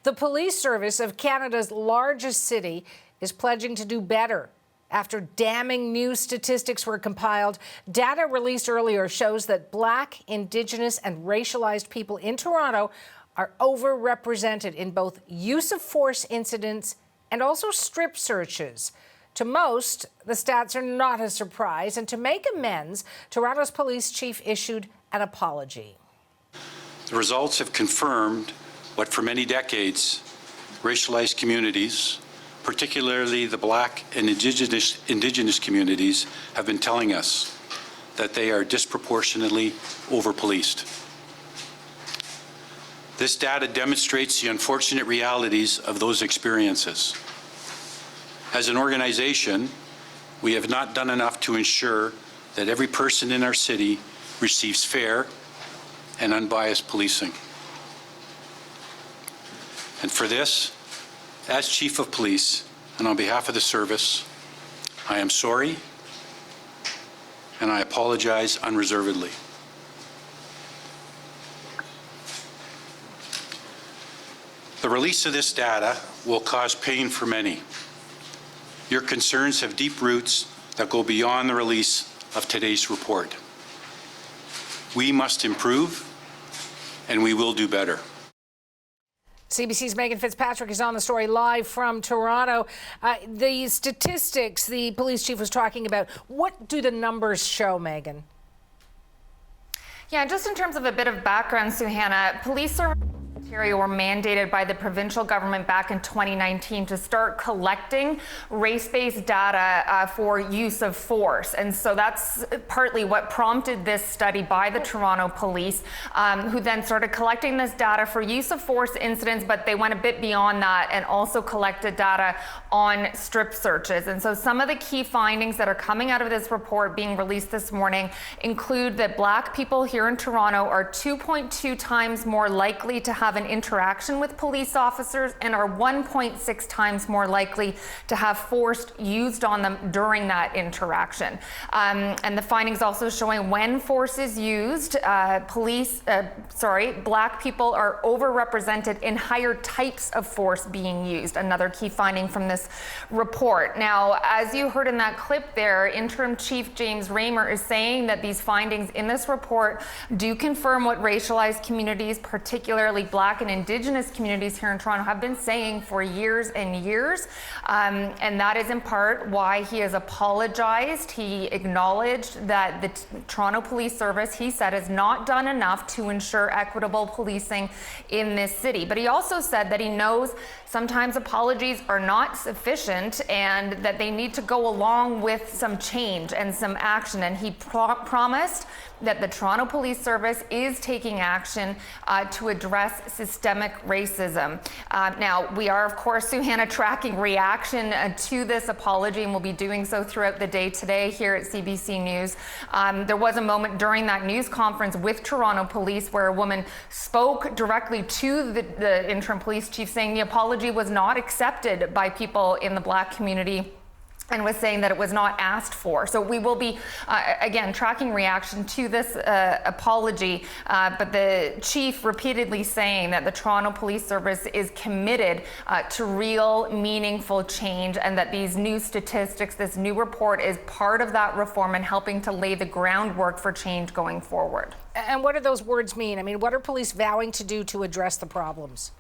The police service of Canada's largest city is pledging to do better. After damning new statistics were compiled, data released earlier shows that Black, Indigenous and racialized people in Toronto are overrepresented in both use of force incidents and also strip searches. To most, the stats are not a surprise, and to make amends, Toronto's police chief issued an apology. The results have confirmed what for many decades racialized communities, particularly the Black and Indigenous communities, have been telling us, that they are disproportionately over-policed. This data demonstrates the unfortunate realities of those experiences. As an organization, we have not done enough to ensure that every person in our city receives fair and unbiased policing. And for this, as Chief of Police, and on behalf of the service, I am sorry, and I apologize unreservedly. The release of this data will cause pain for many. Your concerns have deep roots that go beyond the release of today's report. We must improve, and we will do better. CBC's Megan Fitzpatrick is on the story live from Toronto. The statistics the police chief was talking about, what do the numbers show, Megan? Yeah, just in terms of a bit of background, Suhanna, police services in Ontario were mandated by the provincial government back in 2019 to start collecting race-based data for use of force. And so that's partly what prompted this study by the Toronto Police, who then started collecting this data for use of force incidents, but they went a bit beyond that and also collected data on strip searches. And so some of the key findings that are coming out of this report being released this morning include that Black people here in Toronto are 2.2 times more likely to have an interaction with police officers and are 1.6 times more likely to have force used on them during that interaction. And the findings also showing when force is used, Black people are overrepresented in higher types of force being used. Another key finding from this report. Now, as you heard in that clip there, Interim Chief James Raymer is saying that these findings in this report do confirm what racialized communities, particularly Black and Indigenous communities here in Toronto, have been saying for years and years. And that is in part why he has apologized. He acknowledged that the Toronto Police Service, he said, has not done enough to ensure equitable policing in this city. But he also said that he knows sometimes apologies are not sufficient and that they need to go along with some change and some action. And he promised that the Toronto Police Service is taking action to address systemic racism. Now, we are, of course, Suhanna, tracking reaction to this apology, and we'll be doing so throughout the day today here at CBC News. There was a moment during that news conference with Toronto Police where a woman spoke directly to the interim police chief, saying the apology was not accepted by people in the Black community and was saying that it was not asked for. So we will be, again, tracking reaction to this apology, but the chief repeatedly saying that the Toronto Police Service is committed to real, meaningful change, and that these new statistics, this new report is part of that reform and helping to lay the groundwork for change going forward. And what do those words mean? I mean, what are police vowing to do to address the problems?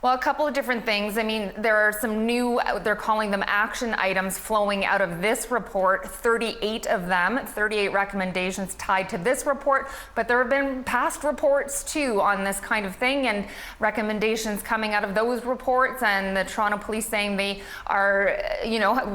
Well, a couple of different things. I mean, there are some new, they're calling them action items flowing out of this report, 38 of them, 38 recommendations tied to this report, but there have been past reports too on this kind of thing and recommendations coming out of those reports, and the Toronto Police saying they are,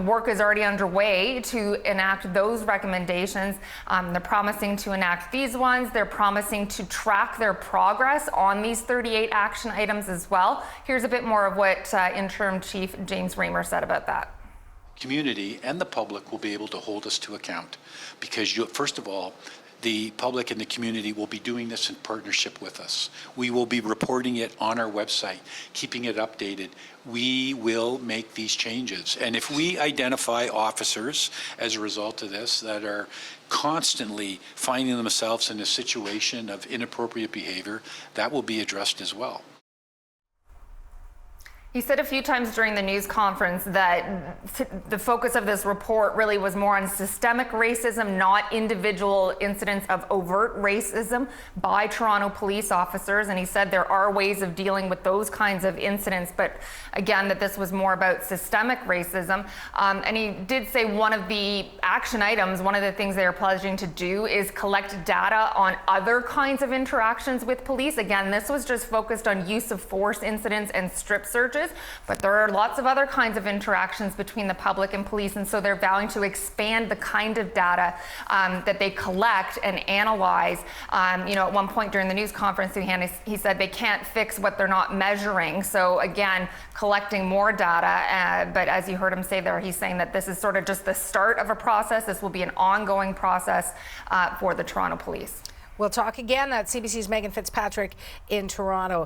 work is already underway to enact those recommendations. They're promising to enact these ones. They're promising to track their progress on these 38 action items as well. Here's a bit more of what Interim Chief James Raymer said about that. Community and the public will be able to hold us to account because, first of all, the public and the community will be doing this in partnership with us. We will be reporting it on our website, keeping it updated. We will make these changes. And if we identify officers as a result of this that are constantly finding themselves in a situation of inappropriate behavior, that will be addressed as well. He said a few times during the news conference that the focus of this report really was more on systemic racism, not individual incidents of overt racism by Toronto police officers. And he said there are ways of dealing with those kinds of incidents, but again, that this was more about systemic racism. And he did say one of the action items, one of the things they are pledging to do is collect data on other kinds of interactions with police. Again, this was just focused on use of force incidents and strip searches. But there are lots of other kinds of interactions between the public and police, and so they're vowing to expand the kind of data that they collect and analyze. At one point during the news conference, he said they can't fix what they're not measuring. So again, collecting more data. But as you heard him say there, he's saying that this is sort of just the start of a process. This will be an ongoing process for the Toronto Police. We'll talk again. That's CBC's Megan Fitzpatrick in Toronto.